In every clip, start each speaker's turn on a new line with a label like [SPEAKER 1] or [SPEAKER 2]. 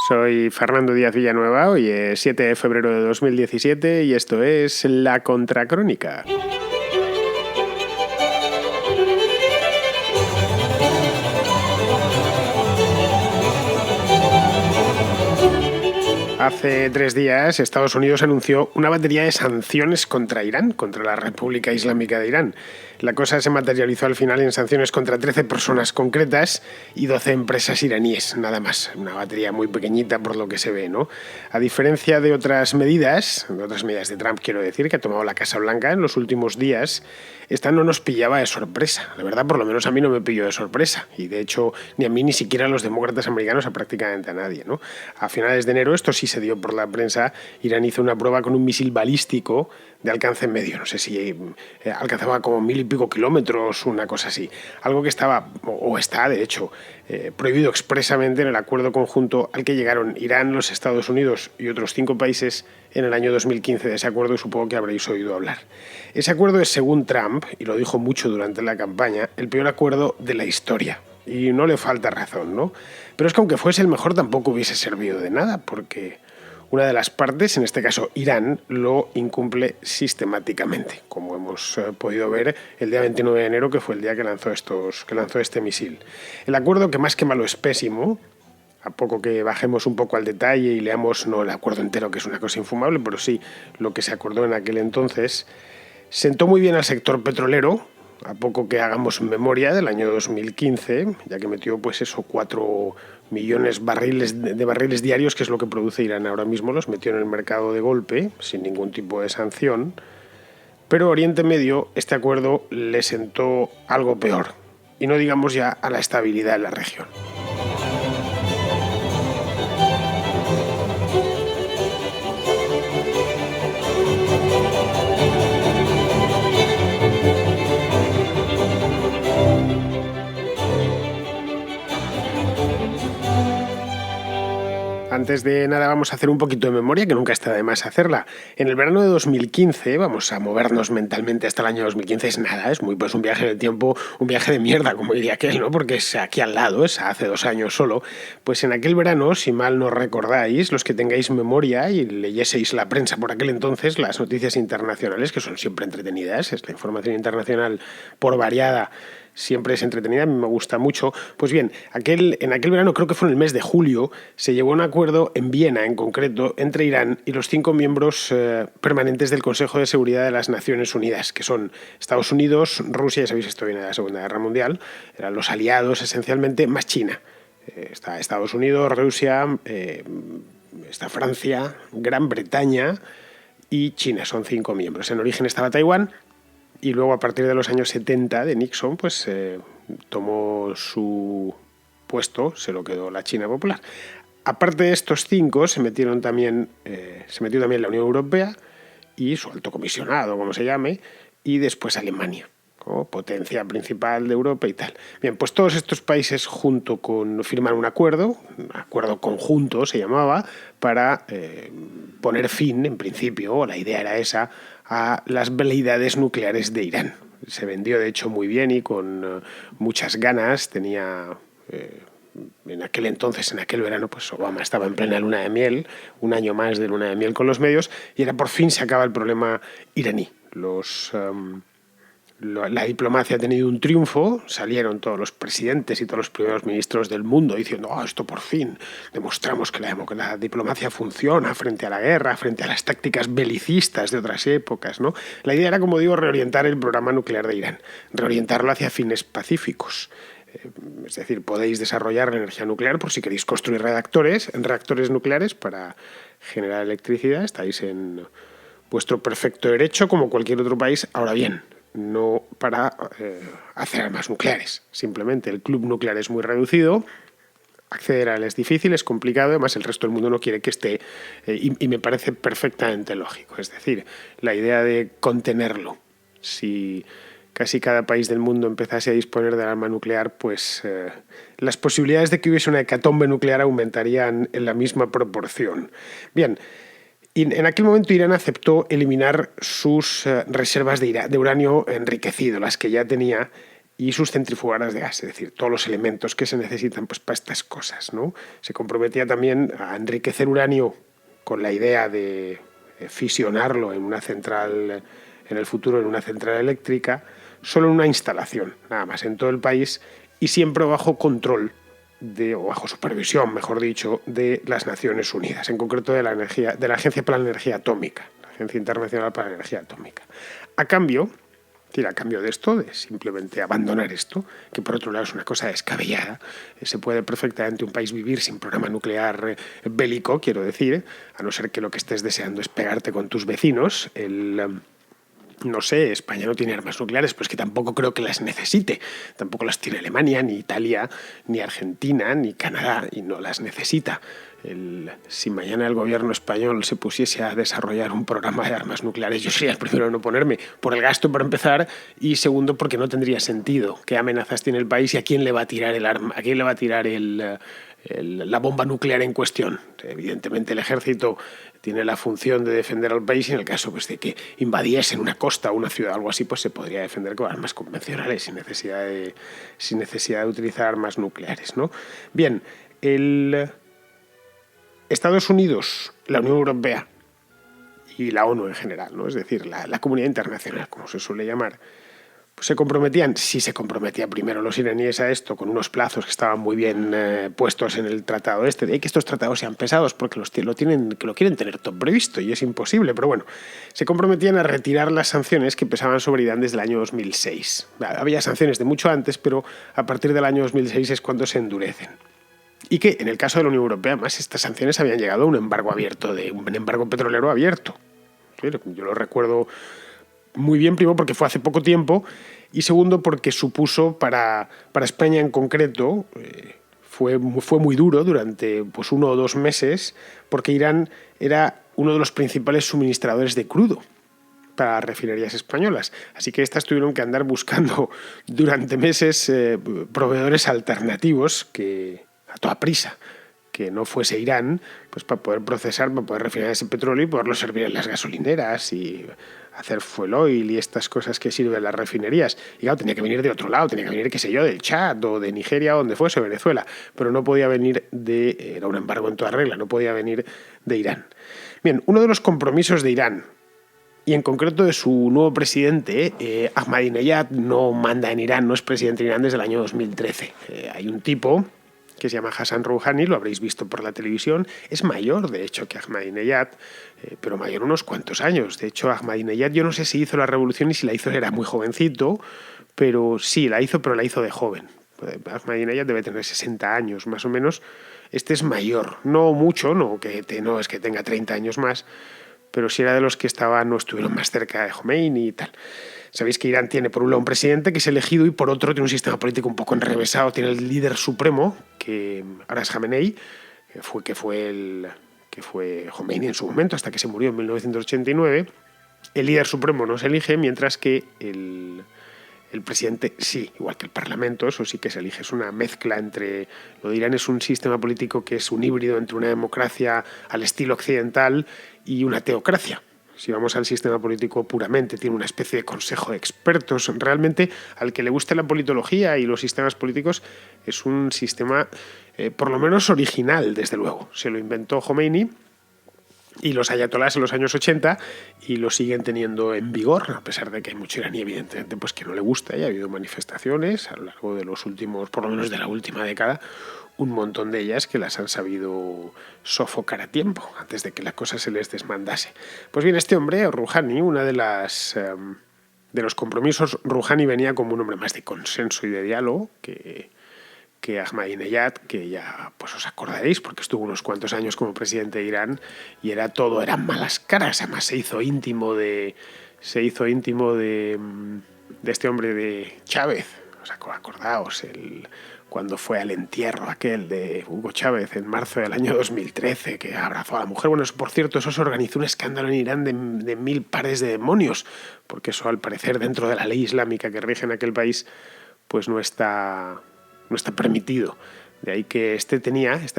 [SPEAKER 1] Soy Fernando Díaz Villanueva, hoy es 7 de febrero de 2017 y esto es La Contracrónica. Hace 3 días, Estados Unidos anunció una batería de sanciones contra Irán, contra la República Islámica de Irán. La cosa se materializó al final en sanciones contra 13 personas concretas y 12 empresas iraníes, nada más. Una batería muy pequeñita por lo que se ve, ¿no? A diferencia de otras medidas de Trump, quiero decir, que ha tomado la Casa Blanca en los últimos días, esta no nos pillaba de sorpresa. La verdad, por lo menos a mí no me pilló de sorpresa. Y de hecho, ni a mí ni siquiera a los demócratas americanos, a prácticamente a nadie, ¿no? A finales de enero, esto sí se dio por la prensa, Irán hizo una prueba con un misil balístico de alcance medio. No sé si alcanzaba como 1000 y pico kilómetros, una cosa así. Algo que estaba, o está, de hecho, prohibido expresamente en el acuerdo conjunto al que llegaron Irán, los Estados Unidos y otros 5 países en el año 2015 de ese acuerdo, y supongo que habréis oído hablar. Ese acuerdo es, según Trump, y lo dijo mucho durante la campaña, el peor acuerdo de la historia. Y no le falta razón, ¿no? Pero es que aunque fuese el mejor tampoco hubiese servido de nada, porque una de las partes, en este caso Irán, lo incumple sistemáticamente, como hemos podido ver el día 29 de enero, que fue el día que lanzó este misil. El acuerdo, que más que malo es pésimo, a poco que bajemos un poco al detalle y leamos no el acuerdo entero, que es una cosa infumable, pero sí lo que se acordó en aquel entonces, sentó muy bien al sector petrolero, a poco que hagamos memoria del año 2015, ya que metió 4 millones de barriles diarios, que es lo que produce Irán ahora mismo, los metió en el mercado de golpe, sin ningún tipo de sanción. Pero Oriente Medio, este acuerdo le sentó algo peor, y no digamos ya a la estabilidad de la región. Antes de nada vamos a hacer un poquito de memoria, que nunca está de más hacerla. En el verano de 2015, vamos a movernos mentalmente hasta el año 2015, es nada, es muy un viaje en el tiempo, un viaje de mierda, como diría aquel, ¿no? Porque es aquí al lado, es hace 2 años solo. Pues en aquel verano, si mal no recordáis, los que tengáis memoria y leyeseis la prensa por aquel entonces, las noticias internacionales, que son siempre entretenidas, es la información internacional por variada, siempre es entretenida, a mí me gusta mucho. Pues bien, en aquel verano, creo que fue en el mes de julio, se llegó a un acuerdo en Viena, en concreto, entre Irán y los 5 miembros permanentes del Consejo de Seguridad de las Naciones Unidas, que son Estados Unidos, Rusia, ya sabéis, esto viene de la Segunda Guerra Mundial, eran los aliados esencialmente, más China. Está Estados Unidos, Rusia, está Francia, Gran Bretaña y China, son 5 miembros. En origen estaba Taiwán, y luego, a partir de los años 70 de Nixon, pues tomó su puesto, se lo quedó la China Popular. Aparte de estos 5, se metió también la Unión Europea y su alto comisionado, como se llame, y después Alemania, como potencia principal de Europa y tal. Bien, pues todos estos países firman un acuerdo conjunto se llamaba, para poner fin, en principio, la idea era esa, a las veleidades nucleares de Irán. Se vendió, de hecho, muy bien y con muchas ganas. Tenía, en aquel verano, pues Obama estaba en plena luna de miel, un año más de luna de miel con los medios, y era por fin se acaba el problema iraní. La diplomacia ha tenido un triunfo, salieron todos los presidentes y todos los primeros ministros del mundo diciendo esto por fin, demostramos que la diplomacia funciona frente a la guerra, frente a las tácticas belicistas de otras épocas, ¿no? La idea era, como digo, reorientar el programa nuclear de Irán, reorientarlo hacia fines pacíficos. Es decir, podéis desarrollar la energía nuclear por si queréis construir reactores nucleares para generar electricidad, estáis en vuestro perfecto derecho como cualquier otro país. Ahora bien, no para hacer armas nucleares. Simplemente el club nuclear es muy reducido, acceder a él es difícil, es complicado, además el resto del mundo no quiere que esté, y me parece perfectamente lógico. Es decir, la idea de contenerlo. Si casi cada país del mundo empezase a disponer del arma nuclear, pues las posibilidades de que hubiese una hecatombe nuclear aumentarían en la misma proporción. Bien, y en aquel momento Irán aceptó eliminar sus reservas de uranio enriquecido, las que ya tenía, y sus centrifugadoras de gas, es decir, todos los elementos que se necesitan pues, para estas cosas, ¿no? Se comprometía también a enriquecer uranio con la idea de fisionarlo en una central, en el futuro en una central eléctrica, solo en una instalación, nada más, en todo el país, y siempre bajo control o bajo supervisión, mejor dicho, de las Naciones Unidas, en concreto de la Agencia para la Energía Atómica, la Agencia Internacional para la Energía Atómica. A cambio de esto, de simplemente abandonar esto, que por otro lado es una cosa descabellada, se puede perfectamente un país vivir sin programa nuclear bélico, quiero decir, a no ser que lo que estés deseando es pegarte con tus vecinos. No sé, España no tiene armas nucleares, pues que tampoco creo que las necesite. Tampoco las tiene Alemania, ni Italia, ni Argentina, ni Canadá, y no las necesita. Si mañana el gobierno español se pusiese a desarrollar un programa de armas nucleares, yo sería el primero en oponerme, por el gasto para empezar, y segundo porque no tendría sentido. ¿Qué amenazas tiene el país y a quién le va a tirar el arma? ¿A quién le va a tirar la bomba nuclear en cuestión? Evidentemente el ejército tiene la función de defender al país y en el caso pues, de que invadiesen una costa o una ciudad o algo así, pues se podría defender con armas convencionales sin necesidad de utilizar armas nucleares, ¿no? Bien, Estados Unidos, la Unión Europea y la ONU en general, ¿no? Es decir, la comunidad internacional, como se suele llamar, pues se comprometían, sí se comprometían primero los iraníes a esto, con unos plazos que estaban muy bien puestos en el tratado de que estos tratados sean pesados porque lo quieren tener todo previsto y es imposible, pero bueno, se comprometían a retirar las sanciones que pesaban sobre Irán desde el año 2006. Había sanciones de mucho antes, pero a partir del año 2006 es cuando se endurecen. Y que en el caso de la Unión Europea, además, estas sanciones habían llegado a un embargo petrolero abierto. Yo lo recuerdo muy bien, primero porque fue hace poco tiempo y segundo porque supuso para España en concreto, fue muy duro durante pues 1 o 2 meses porque Irán era uno de los principales suministradores de crudo para refinerías españolas. Así que estas tuvieron que andar buscando durante meses proveedores alternativos a toda prisa, que no fuese Irán, pues para poder procesar, para poder refinar ese petróleo y poderlo servir en las gasolineras y hacer fuel oil y estas cosas que sirven las refinerías. Y claro, tenía que venir de otro lado, tenía que venir, qué sé yo, del Chad o de Nigeria o donde fuese, Venezuela, pero no podía venir era un embargo en toda regla, no podía venir de Irán. Bien, uno de los compromisos de Irán, y en concreto de su nuevo presidente, Ahmadinejad, no manda en Irán, no es presidente de Irán desde el año 2013. Hay un tipo que se llama Hassan Rouhani, lo habréis visto por la televisión, es mayor, de hecho, que Ahmadinejad, pero mayor unos cuantos años. De hecho, Ahmadinejad, yo no sé si hizo la revolución y si la hizo era muy jovencito, pero sí, la hizo de joven. Ahmadinejad debe tener 60 años, más o menos. Este es mayor, no mucho, no es que tenga 30 años más, pero sí era de los que estuvieron más cerca de Khomeini y tal. Sabéis que Irán tiene por un lado un presidente que es elegido y por otro tiene un sistema político un poco enrevesado. Tiene el líder supremo, que ahora es Jamenei, que fue Khomeini en su momento, hasta que se murió en 1989. El líder supremo no se elige, mientras que el presidente sí, igual que el parlamento, eso sí que se elige. Es una mezcla entre... Lo de Irán es un sistema político que es un híbrido entre una democracia al estilo occidental y una teocracia. Si vamos al sistema político puramente, tiene una especie de consejo de expertos. Realmente, al que le guste la politología y los sistemas políticos, es un sistema por lo menos original, desde luego. Se lo inventó Khomeini y los ayatolás en los años 80 y lo siguen teniendo en vigor, a pesar de que hay mucho iraní, evidentemente, pues que no le gusta. Y ha habido manifestaciones a lo largo de los últimos, por lo menos de la última década, un montón de ellas que las han sabido sofocar a tiempo, antes de que la cosa se les desmandase. Pues bien, este hombre, Rouhani, de los compromisos, Rouhani venía como un hombre más de consenso y de diálogo que Ahmadinejad, que ya pues os acordaréis porque estuvo unos cuantos años como presidente de Irán y eran malas caras. Además se hizo íntimo de este hombre de Chávez. ¿Os acordaos? Cuando fue al entierro aquel de Hugo Chávez en marzo del año 2013, que abrazó a la mujer. Bueno, por cierto, eso se organizó un escándalo en Irán de 1000 pares de demonios, porque eso al parecer dentro de la ley islámica que rige en aquel país pues no está permitido. De ahí que este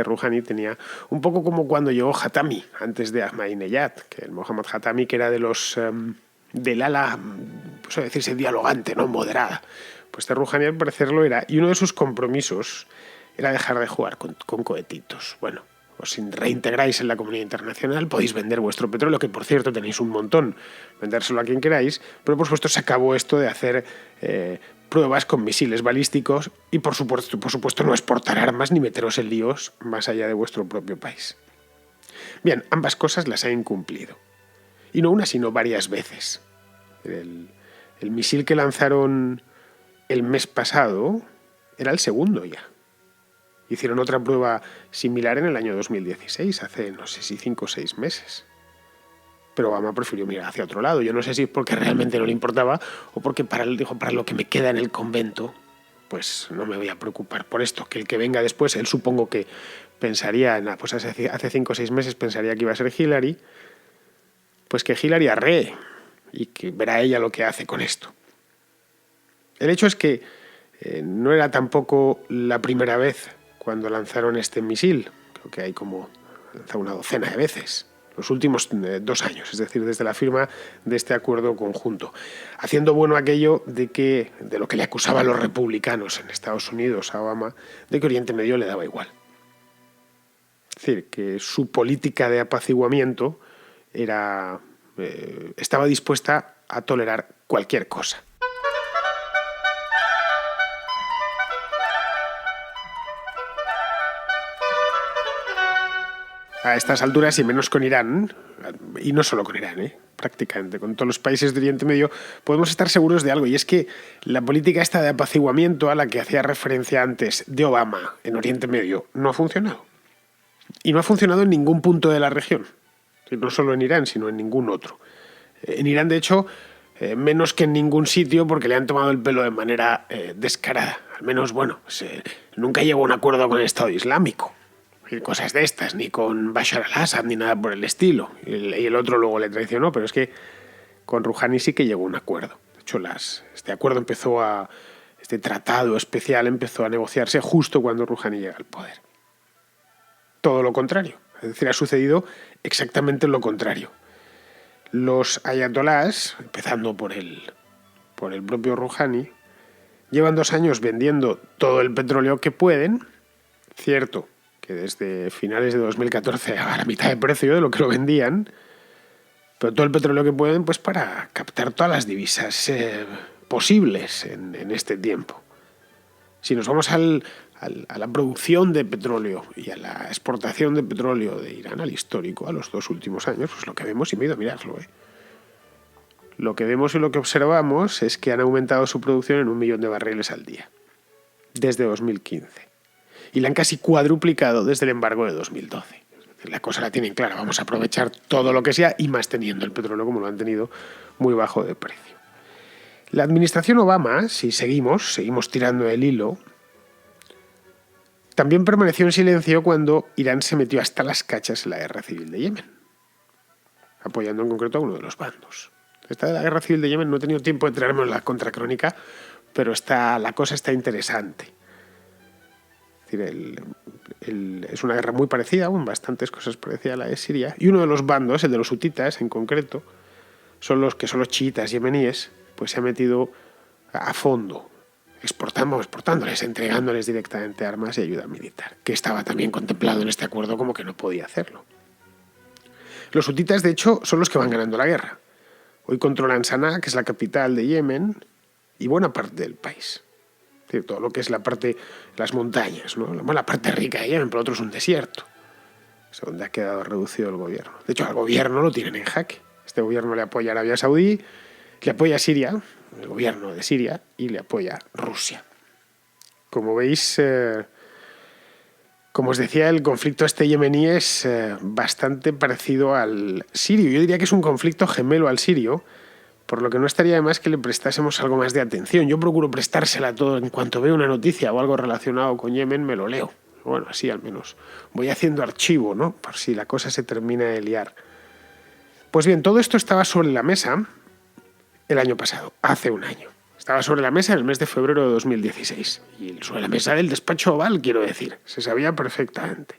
[SPEAKER 1] Rouhani tenía un poco como cuando llegó Khatami antes de Ahmadinejad, que el Mohammad Khatami, que era de los del ala, pues a decirse dialogante, no moderada. Pues este Rouhani al parecer lo era, y uno de sus compromisos era dejar de jugar con cohetitos. Bueno, os reintegráis en la comunidad internacional, podéis vender vuestro petróleo, que por cierto tenéis un montón, vendérselo a quien queráis, pero por supuesto se acabó esto de hacer pruebas con misiles balísticos y por supuesto no exportar armas ni meteros en líos más allá de vuestro propio país. Bien, ambas cosas las ha incumplido. Y no una, sino varias veces. El misil que lanzaron el mes pasado era el segundo ya. Hicieron otra prueba similar en el año 2016, hace no sé si 5 o 6 meses. Pero Obama prefirió mirar hacia otro lado. Yo no sé si es porque realmente no le importaba o porque para lo que me queda en el convento, pues no me voy a preocupar por esto. Que el que venga después, él supongo que pensaría, pues hace 5 o 6 meses pensaría que iba a ser Hillary, pues que Hillary arree y que verá ella lo que hace con esto. El hecho es que no era tampoco la primera vez cuando lanzaron este misil. Creo que hay como lanzado una docena de veces. Los últimos 2 años, es decir, desde la firma de este acuerdo conjunto, haciendo bueno aquello de lo que le acusaban los republicanos en Estados Unidos a Obama, de que Oriente Medio le daba igual. Es decir, que su política de apaciguamiento estaba dispuesta a tolerar cualquier cosa. A estas alturas, y menos con Irán, y no solo con Irán, prácticamente con todos los países de Oriente Medio, podemos estar seguros de algo, y es que la política esta de apaciguamiento a la que hacía referencia antes de Obama en Oriente Medio no ha funcionado. Y no ha funcionado en ningún punto de la región, no solo en Irán, sino en ningún otro. En Irán, de hecho, menos que en ningún sitio, porque le han tomado el pelo de manera descarada. Al menos, nunca llegó a un acuerdo con el Estado Islámico. Cosas de estas, ni con Bashar al-Assad, ni nada por el estilo. Y el otro luego le traicionó, pero es que con Rouhani sí que llegó a un acuerdo. De hecho, este tratado especial empezó a negociarse justo cuando Rouhani llega al poder. Todo lo contrario. Es decir, ha sucedido exactamente lo contrario. Los ayatolás, empezando por el propio Rouhani, llevan 2 años vendiendo todo el petróleo que pueden. Cierto que desde finales de 2014 a la mitad de precio de lo que lo vendían, pero todo el petróleo que pueden, pues para captar todas las divisas posibles en este tiempo. Si nos vamos a la producción de petróleo y a la exportación de petróleo de Irán, al histórico, a los 2 últimos años, pues lo que vemos, y me he ido a mirarlo, lo que vemos y lo que observamos es que han aumentado su producción en 1 millón de barriles al día, desde 2015. Y la han casi cuadruplicado desde el embargo de 2012. La cosa la tienen clara, vamos a aprovechar todo lo que sea y más teniendo el petróleo como lo han tenido muy bajo de precio. La administración Obama, si seguimos tirando el hilo, también permaneció en silencio cuando Irán se metió hasta las cachas en la guerra civil de Yemen, apoyando en concreto a uno de los bandos. Esta de la guerra civil de Yemen no he tenido tiempo de traerme en la contracrónica, pero la cosa está interesante. Es decir, es una guerra muy parecida, en bastantes cosas parecida a la de Siria, y uno de los bandos, el de los hutitas en concreto, son los chiitas yemeníes, pues se ha metido a fondo, exportándoles, entregándoles directamente armas y ayuda militar, que estaba también contemplado en este acuerdo como que no podía hacerlo. Los hutitas, de hecho, son los que van ganando la guerra. Hoy controlan Sanaa, que es la capital de Yemen, y buena parte del país. Es decir, todo lo que es las montañas, ¿no? La parte rica de Yemen, pero otro es un desierto. Es donde ha quedado reducido el gobierno. De hecho, al gobierno lo tienen en jaque. Este gobierno le apoya a Arabia Saudí, le apoya a Siria, el gobierno de Siria, y le apoya Rusia. Como veis, como os decía, el conflicto yemení es bastante parecido al sirio. Yo diría que es un conflicto gemelo al sirio, por lo que no estaría de más que le prestásemos algo más de atención. Yo procuro prestársela a todo. En cuanto veo una noticia o algo relacionado con Yemen, me lo leo. Bueno, así al menos. Voy haciendo archivo, ¿no? Por si la cosa se termina de liar. Pues bien, todo esto estaba sobre la mesa el año pasado, hace 1 año. Estaba sobre la mesa en el mes de febrero de 2016. Y sobre la mesa del despacho Oval, quiero decir. Se sabía perfectamente.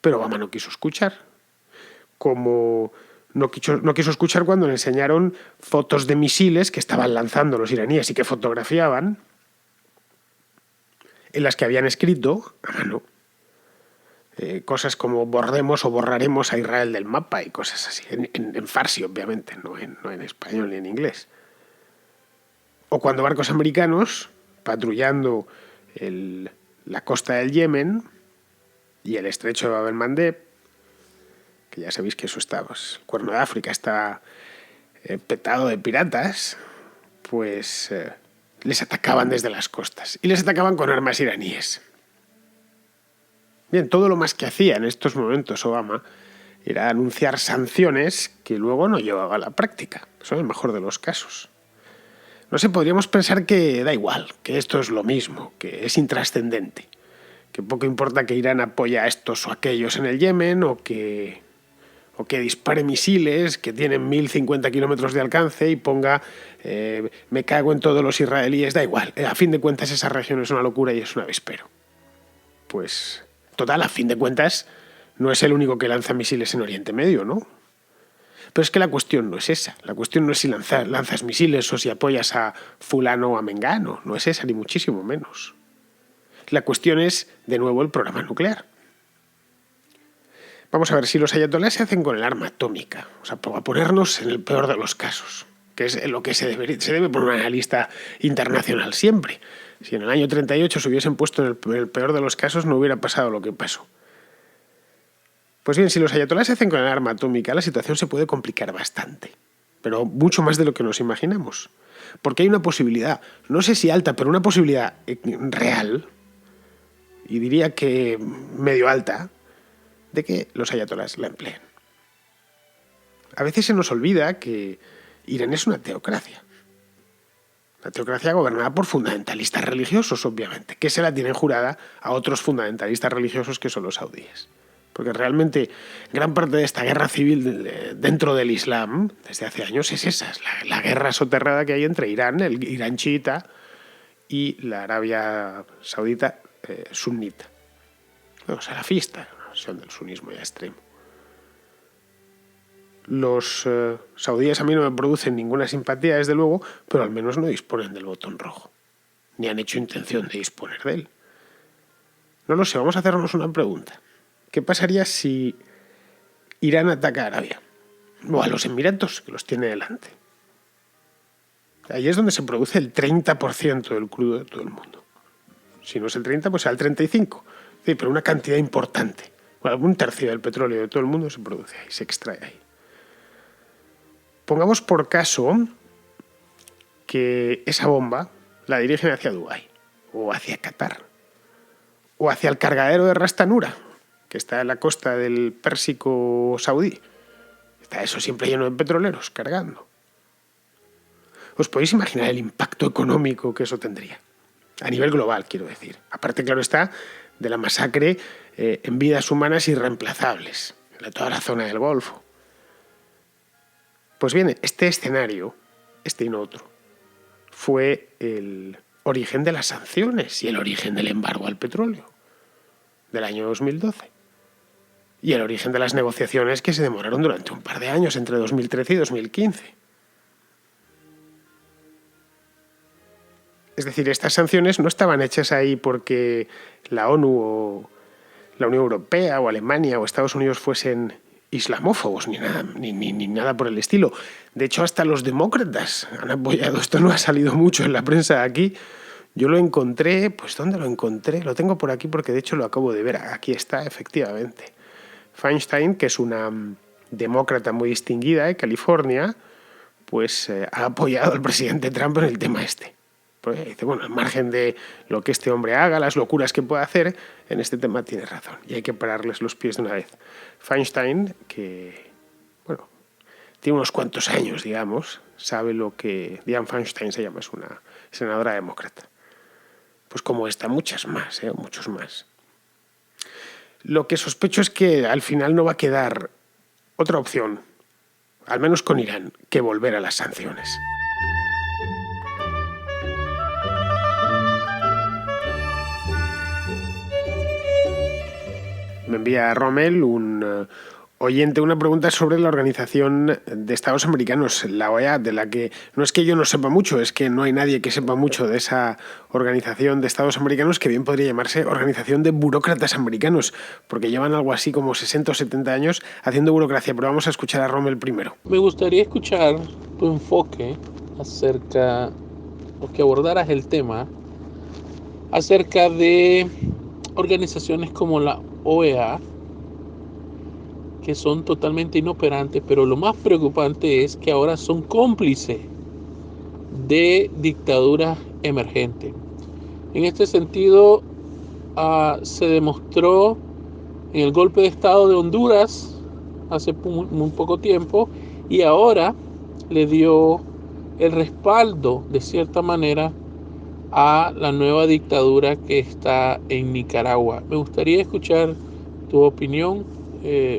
[SPEAKER 1] Pero Obama no quiso escuchar. Como no quiso escuchar cuando le enseñaron fotos de misiles que estaban lanzando los iraníes y que fotografiaban, en las que habían escrito a mano cosas como borremos o borraremos a Israel del mapa y cosas así, en farsi obviamente, no en español ni en inglés. O cuando barcos americanos, patrullando la costa del Yemen y el estrecho de Bab el-Mandeb, que ya sabéis que eso está, pues, el Cuerno de África está petado de piratas, pues les atacaban desde las costas y les atacaban con armas iraníes. Bien, todo lo más que hacía en estos momentos Obama era anunciar sanciones que luego no llevaba a la práctica. Eso es el mejor de los casos. No sé, podríamos pensar que da igual, que esto es lo mismo, que es intrascendente, que poco importa que Irán apoya a estos o aquellos en el Yemen o que dispare misiles que tienen 1050 kilómetros de alcance y ponga me cago en todos los israelíes, da igual. A fin de cuentas esa región es una locura y es un avispero. Pues, total, a fin de cuentas no es el único que lanza misiles en Oriente Medio, ¿no? Pero es que la cuestión no es esa. La cuestión no es si lanzas misiles o si apoyas a fulano o a mengano. No es esa, ni muchísimo menos. La cuestión es, de nuevo, el programa nuclear. Vamos a ver, si los ayatolás se hacen con el arma atómica, o sea, para ponernos en el peor de los casos, que es lo que se debe poner en una lista internacional siempre. Si en el año 38 se hubiesen puesto en el peor de los casos, no hubiera pasado lo que pasó. Pues bien, si los ayatolás se hacen con el arma atómica, la situación se puede complicar bastante, pero mucho más de lo que nos imaginamos. Porque hay una posibilidad, no sé si alta, pero una posibilidad real, y diría que medio alta, de que los ayatolás la empleen. A veces se nos olvida que Irán es una teocracia. Una teocracia gobernada por fundamentalistas religiosos, obviamente, que se la tienen jurada a otros fundamentalistas religiosos que son los saudíes. Porque realmente gran parte de esta guerra civil dentro del Islam, desde hace años, es esa, es la guerra soterrada que hay entre Irán, el Irán chiita, y la Arabia Saudita sunita. No, salafista, una versión del sunismo ya extremo. Los saudíes a mí no me producen ninguna simpatía, desde luego, pero al menos no disponen del botón rojo, ni han hecho intención de disponer de él. No lo sé, vamos a hacernos una pregunta. ¿Qué pasaría si Irán ataca a Arabia? O a los Emiratos, que los tiene delante. Ahí es donde se produce el 30% del crudo de todo el mundo. Si no es el 30, pues será el 35%. Sí, pero una cantidad importante. Bueno, un tercio del petróleo de todo el mundo se produce ahí, se extrae ahí. Pongamos por caso que esa bomba la dirigen hacia Dubái, o hacia Qatar, o hacia el cargadero de Ras Tanura, que está en la costa del Pérsico saudí. Está eso siempre lleno de petroleros, cargando. ¿Os podéis imaginar el impacto económico que eso tendría? A nivel global, quiero decir. Aparte, claro está, de la masacre en vidas humanas irreemplazables, en toda la zona del Golfo. Pues bien, este escenario, este y no otro, fue el origen de las sanciones y el origen del embargo al petróleo del año 2012. Y el origen de las negociaciones que se demoraron durante un par de años, entre 2013 y 2015. Es decir, estas sanciones no estaban hechas ahí porque la ONU o la Unión Europea o Alemania o Estados Unidos fuesen islamófobos, ni nada por el estilo. De hecho, hasta los demócratas han apoyado. Esto no ha salido mucho en la prensa aquí. Yo lo encontré, pues ¿dónde lo encontré? Lo tengo por aquí porque de hecho lo acabo de ver. Aquí está, efectivamente. Feinstein, que es una demócrata muy distinguida de California, pues ha apoyado al presidente Trump en el tema este. Pues dice, bueno, al margen de lo que este hombre haga, las locuras que pueda hacer, en este tema tiene razón y hay que pararles los pies de una vez. Feinstein, que, bueno, tiene unos cuantos años, digamos, sabe lo que Dianne Feinstein se llama, es una senadora demócrata. Pues como esta, muchos más. Lo que sospecho es que al final no va a quedar otra opción, al menos con Irán, que volver a las sanciones. Me envía Rommel un Oyente, una pregunta sobre la Organización de Estados Americanos, la OEA, de la que no es que yo no sepa mucho, es que no hay nadie que sepa mucho de esa Organización de Estados Americanos, que bien podría llamarse Organización de Burócratas Americanos, porque llevan algo así como 60 o 70 años haciendo burocracia. Pero vamos a escuchar a Rommel primero.
[SPEAKER 2] Me gustaría escuchar tu enfoque acerca, o que abordaras el tema, acerca de organizaciones como la OEA, que son totalmente inoperantes, pero lo más preocupante es que ahora son cómplices de dictaduras emergentes. En este sentido, se demostró en el golpe de Estado de Honduras hace muy poco tiempo, y ahora le dio el respaldo, de cierta manera, a la nueva dictadura que está en Nicaragua. Me gustaría escuchar tu opinión.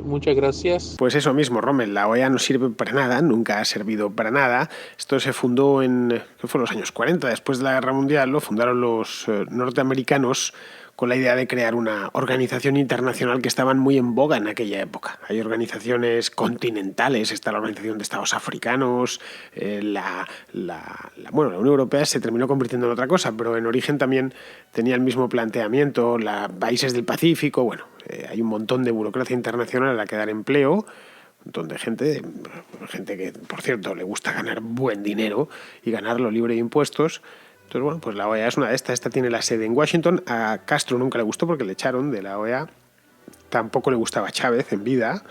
[SPEAKER 2] Muchas gracias.
[SPEAKER 1] Pues eso mismo, Rommel, la OEA no sirve para nada, nunca ha servido para nada. Esto se fundó ¿qué fue? Los años 40, después de la Guerra Mundial, lo fundaron los norteamericanos con la idea de crear una organización internacional que estaban muy en boga en aquella época. Hay organizaciones continentales, está la Organización de Estados Africanos, la Unión Europea se terminó convirtiendo en otra cosa, pero en origen también tenía el mismo planteamiento, países del Pacífico, hay un montón de burocracia internacional a la que dar empleo, un montón de gente que, por cierto, le gusta ganar buen dinero y ganarlo libre de impuestos. Entonces, pues la OEA es una de estas. Esta tiene la sede en Washington. A Castro nunca le gustó porque le echaron de la OEA. Tampoco le gustaba Chávez en vida.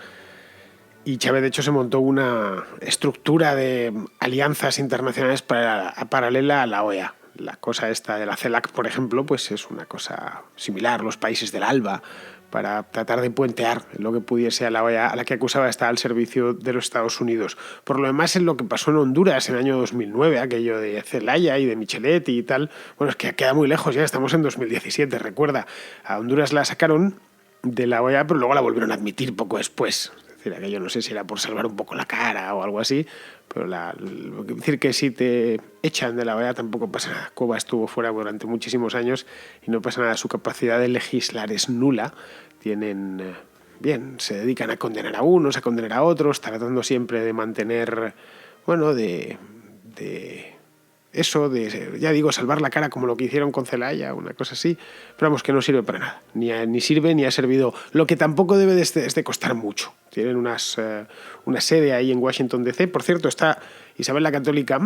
[SPEAKER 1] Y Chávez, de hecho, se montó una estructura de alianzas internacionales paralela a la OEA. La cosa esta de la CELAC, por ejemplo, pues es una cosa similar. Los países del ALBA, para tratar de puentear lo que pudiese a la OEA, a la que acusaba de estar al servicio de los Estados Unidos. Por lo demás, en lo que pasó en Honduras en el año 2009, aquello de Zelaya y de Micheletti y tal, es que queda muy lejos, ya estamos en 2017, recuerda. A Honduras la sacaron de la OEA, pero luego la volvieron a admitir poco después. Es decir, aquello no sé si era por salvar un poco la cara o algo así, pero decir que si te echan de la OEA tampoco pasa nada. Cuba estuvo fuera durante muchísimos años y no pasa nada. Su capacidad de legislar es nula. Se dedican a condenar a unos, a condenar a otros, tratando siempre de mantener, salvar la cara, como lo que hicieron con Zelaya, una cosa así, pero vamos, que no sirve para nada, ni sirve ni ha servido. Lo que tampoco debe de costar mucho. Tienen una sede ahí en Washington DC, por cierto, está Isabel la Católica,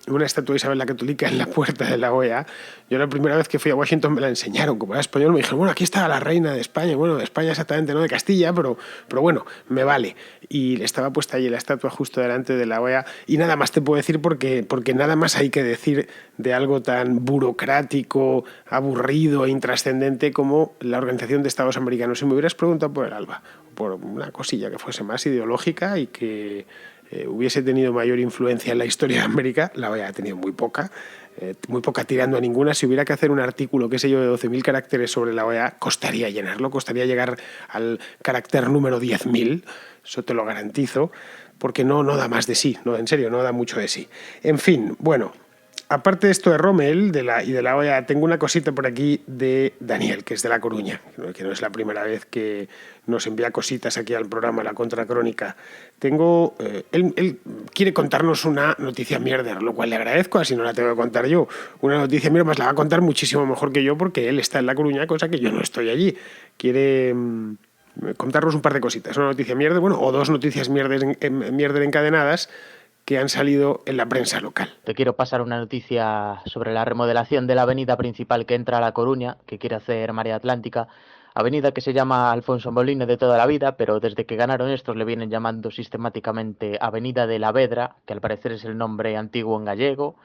[SPEAKER 1] una estatua de Isabel la Católica en la puerta de la OEA. Yo la primera vez que fui a Washington me la enseñaron, como era español me dijeron, aquí está la reina de España, de España exactamente, no de Castilla, pero bueno, me vale. Y estaba puesta allí la estatua justo delante de la OEA, y nada más te puedo decir porque nada más hay que decir de algo tan burocrático, aburrido e intrascendente como la Organización de Estados Americanos. Si me hubieras preguntado por el ALBA, por una cosilla que fuese más ideológica y que hubiese tenido mayor influencia en la historia de América, la OEA ha tenido muy poca tirando a ninguna. Si hubiera que hacer un artículo, qué sé yo, de 12.000 caracteres sobre la OEA, costaría llenarlo, costaría llegar al carácter número 10.000, eso te lo garantizo, porque no da más de sí, en serio, no da mucho de sí. En fin, aparte de esto de Rommel y de la OEA, tengo una cosita por aquí de Daniel, que es de La Coruña, que no es la primera vez que nos envía cositas aquí al programa La Contracrónica. Él quiere contarnos una noticia mierder, lo cual le agradezco, así no la tengo que contar yo. Una noticia mierder más la va a contar muchísimo mejor que yo, porque él está en La Coruña, cosa que yo no estoy allí. Quiere contarnos un par de cositas, una noticia mierder, o dos noticias mierder encadenadas, que han salido en la prensa local.
[SPEAKER 3] Te quiero pasar una noticia sobre la remodelación de la avenida principal que entra a La Coruña, que quiere hacer Marea Atlántica, avenida que se llama Alfonso Molina de toda la vida, pero desde que ganaron estos le vienen llamando sistemáticamente Avenida de la Vedra, que al parecer es el nombre antiguo en gallego.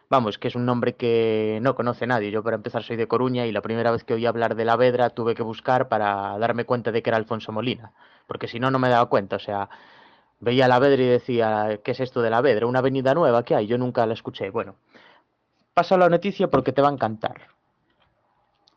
[SPEAKER 3] Vamos, que es un nombre que no conoce nadie. Yo, para empezar, soy de Coruña y la primera vez que oí hablar de la Vedra tuve que buscar para darme cuenta de que era Alfonso Molina, porque si no, no me daba cuenta. O sea, veía la Vedra y decía, ¿qué es esto de la Vedra? ¿Una avenida nueva que hay? Yo nunca la escuché. Bueno, pasa la noticia porque te va a encantar.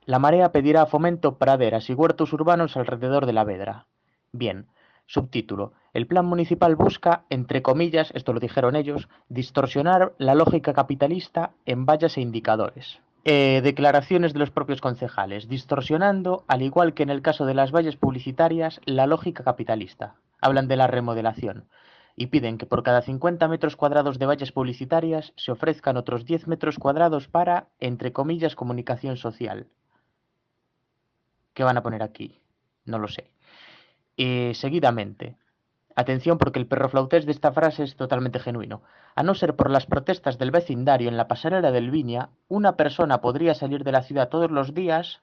[SPEAKER 3] La Marea pedirá a Fomento praderas y huertos urbanos alrededor de la Vedra. Bien, subtítulo. El plan municipal busca, entre comillas, esto lo dijeron ellos, distorsionar la lógica capitalista en vallas e indicadores. Declaraciones de los propios concejales, distorsionando, al igual que en el caso de las vallas publicitarias, la lógica capitalista. hablan de la remodelación y piden que por cada 50 metros cuadrados de vallas publicitarias se ofrezcan otros 10 metros cuadrados para, entre comillas, comunicación social. ¿Qué van a poner aquí? No lo sé. Seguidamente, atención porque el perroflautés de esta frase es totalmente genuino. A no ser por las protestas del vecindario en la pasarela del Viña, una persona podría salir de la ciudad todos los días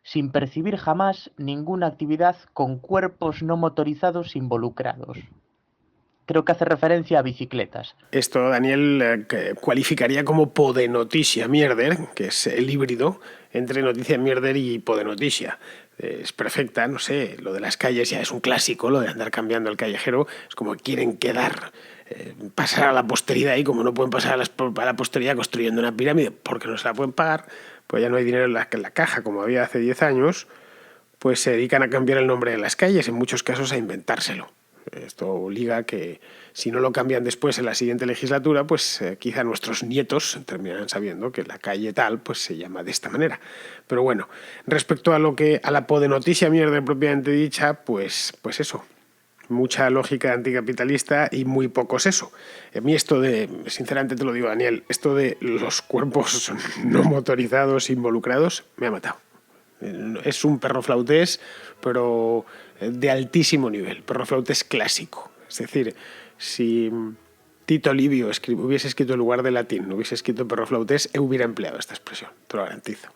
[SPEAKER 3] sin percibir jamás ninguna actividad con cuerpos no motorizados involucrados. Creo que hace referencia a bicicletas.
[SPEAKER 1] Esto Daniel cualificaría como podenoticia mierder, que es el híbrido entre noticia mierder y podenoticia. Es perfecta, no sé, lo de las calles ya es un clásico, lo de andar cambiando el callejero, es como que quieren quedar, pasar a la posteridad y como no pueden pasar a la posteridad construyendo una pirámide porque no se la pueden pagar, pues ya no hay dinero en la caja como había hace 10 años, pues se dedican a cambiar el nombre de las calles, en muchos casos a inventárselo. Esto obliga a que si no lo cambian después en la siguiente legislatura, pues quizá nuestros nietos terminarán sabiendo que la calle tal pues se llama de esta manera. Pero bueno, respecto a la podenoticia mierda propiamente dicha, pues eso. Mucha lógica anticapitalista y muy poco seso. A mí esto sinceramente te lo digo, Daniel, esto de los cuerpos no motorizados involucrados me ha matado. Es un perroflautés, pero de altísimo nivel, perroflautés clásico. Es decir, si Tito Livio hubiese escrito en lugar de latín, no hubiese escrito perroflautés, hubiera empleado esta expresión, te lo garantizo.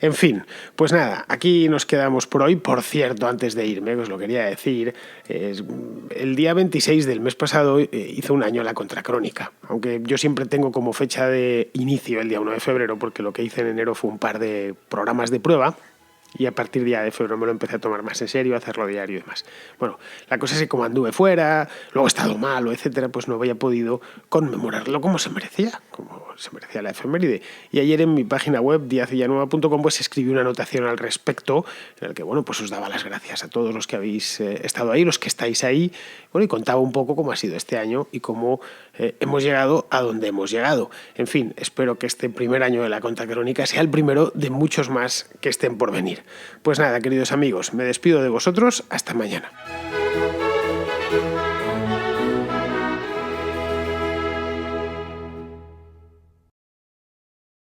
[SPEAKER 1] En fin, pues nada, aquí nos quedamos por hoy. Por cierto, antes de irme, os lo quería decir, el día 26 del mes pasado hizo un año la Contracrónica, aunque yo siempre tengo como fecha de inicio el día 1 de febrero, porque lo que hice en enero fue un par de programas de prueba, y a partir de febrero me lo empecé a tomar más en serio, a hacerlo diario y demás. Bueno, la cosa es que como anduve fuera, luego he estado malo, etcétera, pues no había podido conmemorarlo como se merecía la efeméride. Y ayer en mi página web, diazvillanueva.com, pues escribí una anotación al respecto, en el que, bueno, pues os daba las gracias a todos los que habéis estado ahí, los que estáis ahí, bueno, y contaba un poco cómo ha sido este año y cómo hemos llegado a donde hemos llegado. En fin, espero que este primer año de la Contracrónica sea el primero de muchos más que estén por venir. Pues nada, queridos amigos, me despido de vosotros, hasta mañana.